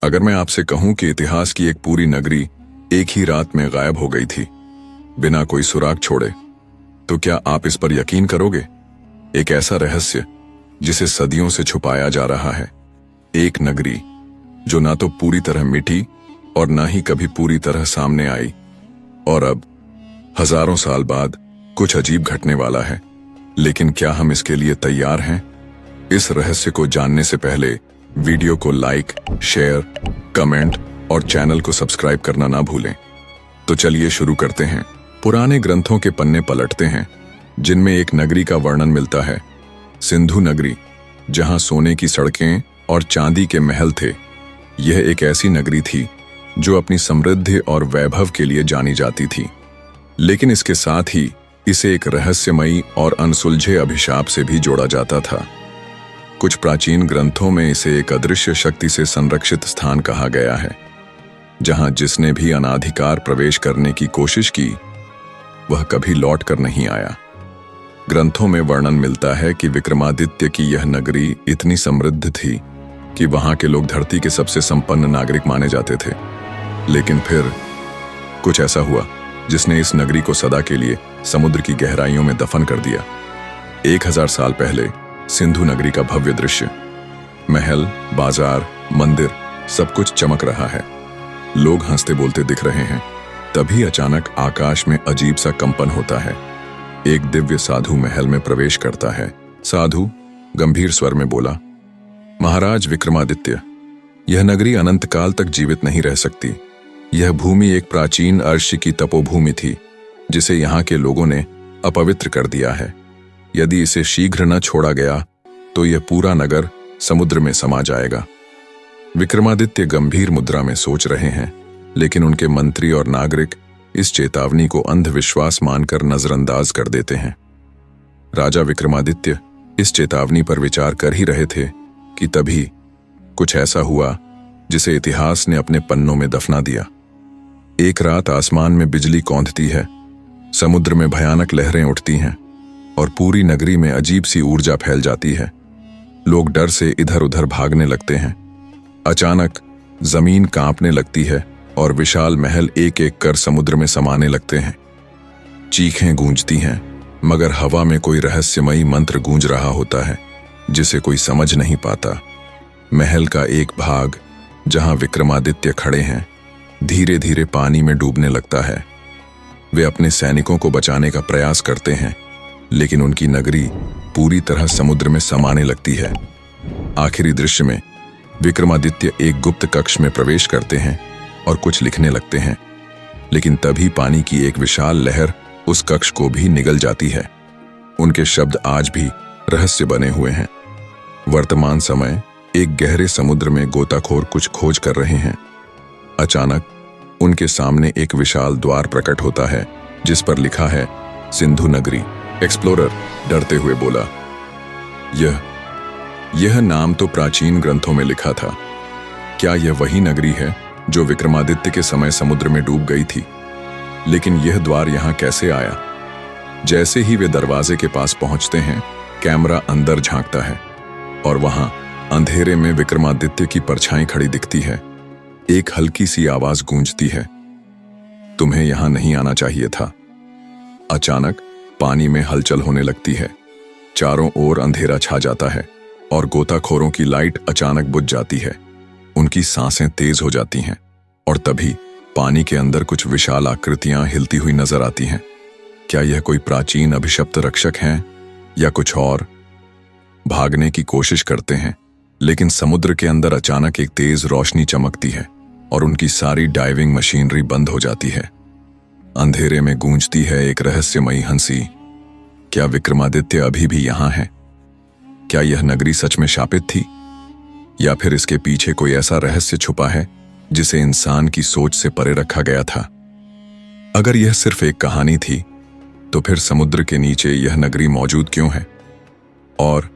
अगर मैं आपसे कहूं कि इतिहास की एक पूरी नगरी एक ही रात में गायब हो गई थी, बिना कोई सुराग छोड़े, तो क्या आप इस पर यकीन करोगे? एक ऐसा रहस्य जिसे सदियों से छुपाया जा रहा है, एक नगरी जो ना तो पूरी तरह मिटी और ना ही कभी पूरी तरह सामने आई, और अब हजारों साल बाद कुछ अजीब घटने वाला है। लेकिन क्या हम इसके लिए तैयार हैं? इस रहस्य को जानने से पहले वीडियो को लाइक, शेयर, कमेंट और चैनल को सब्सक्राइब करना ना भूलें। तो चलिए शुरू करते हैं। पुराने ग्रंथों के पन्ने पलटते हैं जिनमें एक नगरी का वर्णन मिलता है, सिंधु नगरी, जहां सोने की सड़कें और चांदी के महल थे। यह एक ऐसी नगरी थी जो अपनी समृद्धि और वैभव के लिए जानी जाती थी, लेकिन इसके साथ ही इसे एक रहस्यमयी और अनसुलझे अभिशाप से भी जोड़ा जाता था। कुछ प्राचीन ग्रंथों में इसे एक अदृश्य शक्ति से संरक्षित स्थान कहा गया है, जहां जिसने भी अनाधिकार प्रवेश करने की कोशिश की, वह कभी लौट कर नहीं आया। ग्रंथों में वर्णन मिलता है कि विक्रमादित्य की यह नगरी इतनी समृद्ध थी कि वहां के लोग धरती के सबसे संपन्न नागरिक माने जाते थे। लेकिन फिर कुछ ऐसा हुआ जिसने इस नगरी को सदा के लिए समुद्र की गहराइयों में दफन कर दिया। 1000 साल पहले सिंधु नगरी का भव्य दृश्य, महल, बाजार, मंदिर, सब कुछ चमक रहा है। लोग हंसते बोलते दिख रहे हैं। तभी अचानक आकाश में अजीब सा कंपन होता है। एक दिव्य साधु महल में प्रवेश करता है। साधु गंभीर स्वर में बोला, महाराज विक्रमादित्य, यह नगरी अनंत काल तक जीवित नहीं रह सकती। यह भूमि एक प्राचीन अर्श की तपोभूमि थी, जिसे यहाँ के लोगों ने अपवित्र कर दिया है। यदि इसे शीघ्र न छोड़ा गया तो यह पूरा नगर समुद्र में समा जाएगा। विक्रमादित्य गंभीर मुद्रा में सोच रहे हैं, लेकिन उनके मंत्री और नागरिक इस चेतावनी को अंधविश्वास मानकर नजरअंदाज कर देते हैं। राजा विक्रमादित्य इस चेतावनी पर विचार कर ही रहे थे कि तभी कुछ ऐसा हुआ जिसे इतिहास ने अपने पन्नों में दफना दिया। एक रात आसमान में बिजली कौंधती है, समुद्र में भयानक लहरें उठती हैं और पूरी नगरी में अजीब सी ऊर्जा फैल जाती है। लोग डर से इधर उधर भागने लगते हैं। अचानक जमीन कांपने लगती है और विशाल महल एक एक कर समुद्र में समाने लगते हैं। चीखें गूंजती हैं, मगर हवा में कोई रहस्यमयी मंत्र गूंज रहा होता है जिसे कोई समझ नहीं पाता। महल का एक भाग, जहां विक्रमादित्य खड़े हैं, धीरे धीरे पानी में डूबने लगता है। वे अपने सैनिकों को बचाने का प्रयास करते हैं, लेकिन उनकी नगरी पूरी तरह समुद्र में समाने लगती है। आखिरी दृश्य में विक्रमादित्य एक गुप्त कक्ष में प्रवेश करते हैं और कुछ लिखने लगते हैं, लेकिन तभी पानी की एक विशाल लहर उस कक्ष को भी निगल जाती है। उनके शब्द आज भी रहस्य बने हुए हैं। वर्तमान समय एक गहरे समुद्र में गोताखोर कुछ खोज कर रहे हैं। अचानक उनके सामने एक विशाल द्वार प्रकट होता है, जिस पर लिखा है सिंधु नगरी। एक्सप्लोरर डरते हुए बोला, यह नाम तो प्राचीन ग्रंथों में लिखा था। क्या यह वही नगरी है जो विक्रमादित्य के समय समुद्र में डूब गई थी? लेकिन यह द्वार यहां कैसे आया? जैसे ही वे दरवाजे के पास पहुंचते हैं, कैमरा अंदर झांकता है और वहां अंधेरे में विक्रमादित्य की परछाई खड़ी दिखती है। एक हल्की सी आवाज गूंजती है, तुम्हें यहां नहीं आना चाहिए था। अचानक पानी में हलचल होने लगती है। चारों ओर अंधेरा छा जाता है और गोताखोरों की लाइट अचानक बुझ जाती है। उनकी सांसें तेज हो जाती हैं और तभी पानी के अंदर कुछ विशाल आकृतियां हिलती हुई नजर आती हैं। क्या यह कोई प्राचीन अभिशप्त रक्षक हैं या कुछ और? भागने की कोशिश करते हैं, लेकिन समुद्र के अंदर अचानक एक तेज रोशनी चमकती है और उनकी सारी डाइविंग मशीनरी बंद हो जाती है। अंधेरे में गूंजती है एक रहस्यमयी हंसी। क्या विक्रमादित्य अभी भी यहां है? क्या यह नगरी सच में शापित थी, या फिर इसके पीछे कोई ऐसा रहस्य छुपा है जिसे इंसान की सोच से परे रखा गया था? अगर यह सिर्फ एक कहानी थी, तो फिर समुद्र के नीचे यह नगरी मौजूद क्यों है? और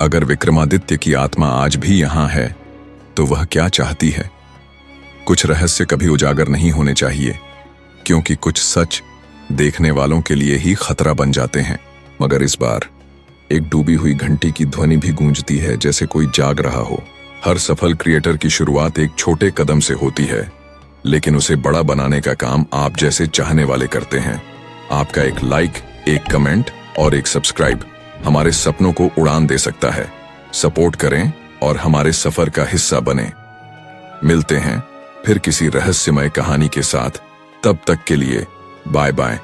अगर विक्रमादित्य की आत्मा आज भी यहां है, तो वह क्या चाहती है? कुछ रहस्य कभी उजागर नहीं होने चाहिए, क्योंकि कुछ सच देखने वालों के लिए ही खतरा बन जाते हैं। मगर इस बार एक डूबी हुई घंटी की ध्वनि भी गूंजती है, जैसे कोई जाग रहा हो। हर सफल क्रिएटर की शुरुआत एक छोटे कदम से होती है, लेकिन उसे बड़ा बनाने का काम आप जैसे चाहने वाले करते हैं। आपका एक लाइक, एक कमेंट और एक सब्सक्राइब हमारे सपनों को उड़ान दे सकता है। सपोर्ट करें और हमारे सफर का हिस्सा बने। मिलते हैं फिर किसी रहस्यमय कहानी के साथ। तब तक के लिए बाय बाय।